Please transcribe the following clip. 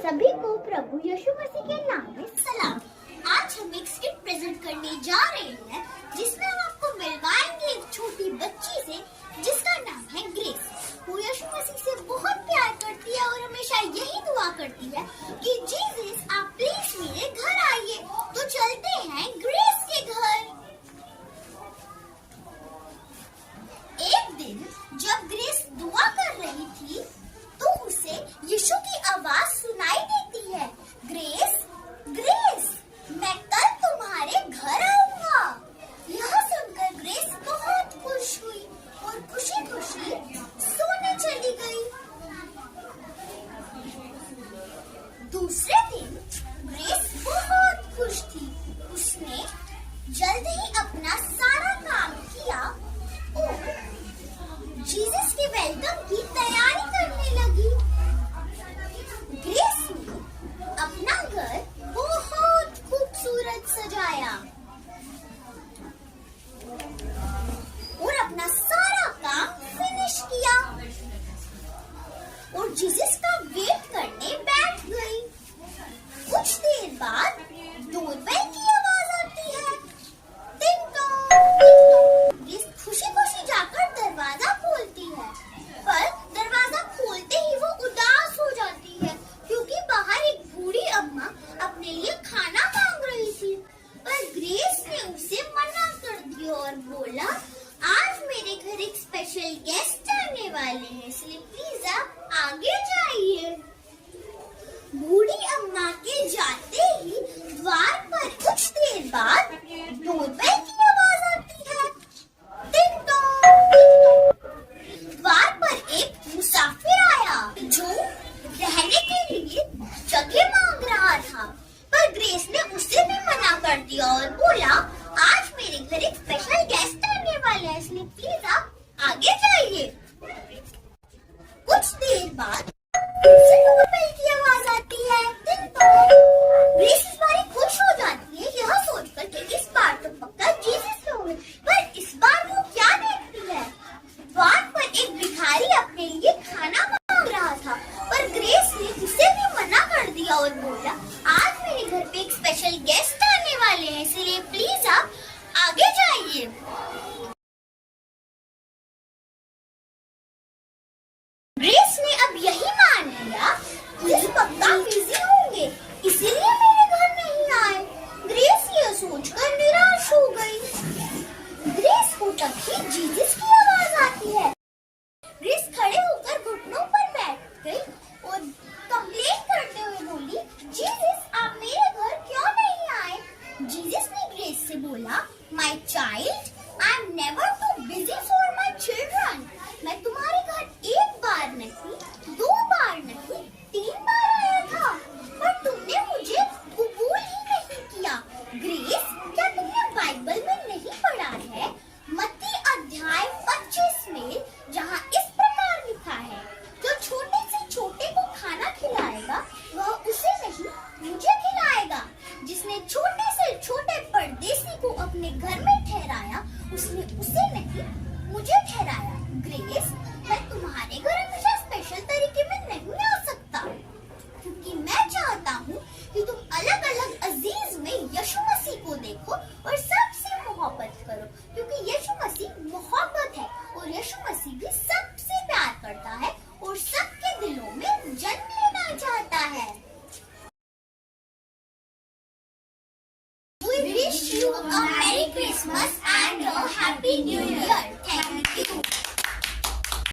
सभी को प्रभु यीशु मसीह के नाम में सलाम। आज हम एक स्किट प्रेजेंट करने जा रहे हैं जिसमें हम आपको मिलवाएंगे एक छोटी बच्ची से जिसका नाम है ग्रेस। वो यीशु मसीह से बहुत प्यार करती है और हमेशा यही दुआ करती है कि जीसस आप प्लीज मेरे घर आइए। तो चलते हैं ग्रेस के घर। एक दिन जब ग्रेस दुआ कर रही थी तो उसे यीशु की आवाज सुनाई देती है, ग्रेस ग्रेस मैं कल तुम्हारे घर आऊंगा। यह सुनकर ग्रेस बहुत खुश हुई और खुशी खुशी सोने चली गई। दूसरे दिन ग्रेस बहुत खुश थी। उसने जल्दी ही अपना सारा काम किया और जीसस के वेलकम की तैयारी करने लगी। ग्रेस ने अपना घर बहुत खूबसूरत सजाया और अपना सारा काम फिनिश किया और जीसस का वेट करने बैठ गई। कुछ देर बाद डोरबेल की आवाज आती है। टिंग टोंग। ग्रेस खुशी खुशी जाकर दरवाजा खोलती है, पर दरवाजा खोलते ही वो उदास हो जाती है क्योंकि बाहर एक बूढ़ी अम्मा अपने लिए खाना मांग रही थी। पर ग्रेस ने उसे मना कर दिया और बोला, आज मेरे घर एक स्पेशल गेस्ट आने वाले हैं, इसलिए प्लीज आप आगे जाइए। बूढ़ी अम्मा के जाते ही द्वार पर कुछ देर बाद डोरबेल की आवाज आती है। टिंग टोंग। द्वार पर एक मुसाफिर आया जो रहने के लिए जगह मांग रहा था, पर ग्रेस ने उसे भी मना कर दिया और बोला, आज मेरे घर एक स्पेशल गेस्ट आने वाले हैं, इसलिए प्लीज आप आगे जाइए। कुछ देर बाद डोरबेल की आवाज आती है। टिंग टोंग। ग्रेस इस बार खुश हो जाती है यह सोचकर कि इस बार तो पक्का जीसस होंगे, पर इस बार वो क्या देखती है, द्वार पर एक भिखारी अपने लिए खाना मांग रहा था, पर ग्रेस ने उसे भी मना कर दिया और बोला, आज मेरे घर पे एक स्पेशल गेस्ट आने वाले हैं, इसलिए प्लीज आप आगे जाइए। ग्रेस ने अब यही मान लिया कि पक्का बिजी होंगे, इसीलिए मेरे घर नहीं आए। ग्रेस यह सोचकर निराश हो गई। ग्रेस को तभी जीसस की आवाज आती है। ग्रेस खड़े होकर घुटनों पर बैठ गई और कंप्लेन करते हुए बोली, जीसस आप मेरे घर क्यों नहीं आए। जीसस ने ग्रेस से बोला, my child I am never too busy for my children. मैं तुम्हारे घर एक बार नहीं, दो बार नहीं, 3 बार आया था, पर तुमने मुझे कबूल ही नहीं किया। ग्रेस क्या तुमने बाइबल में नहीं पढ़ा है, मत्ती अध्याय 25 में, जहाँ इस प्रकार लिखा है, जो छोटे से छोटे को खाना खिलाएगा वह उसे नहीं मुझे खिलाएगा। जिसने छोटे से छोटे परदेसी को अपने घर में ठहराया उसने उसे नहीं मुझे ठहराया। ग्रेस मैं तुम्हारे घर हमेशा स्पेशल तरीके में नहीं आ सकता क्योंकि मैं चाहता हूँ कि तुम अलग अलग अजीज में यीशु मसीह को देखो और सबसे मोहब्बत करो, क्योंकि यीशु मसीह मोहब्बत है और यीशु मसीह भी सबसे प्यार करता है और सबके दिलों में जन्म लेना चाहता है। We wish you a Merry Christmas and a Happy New Year.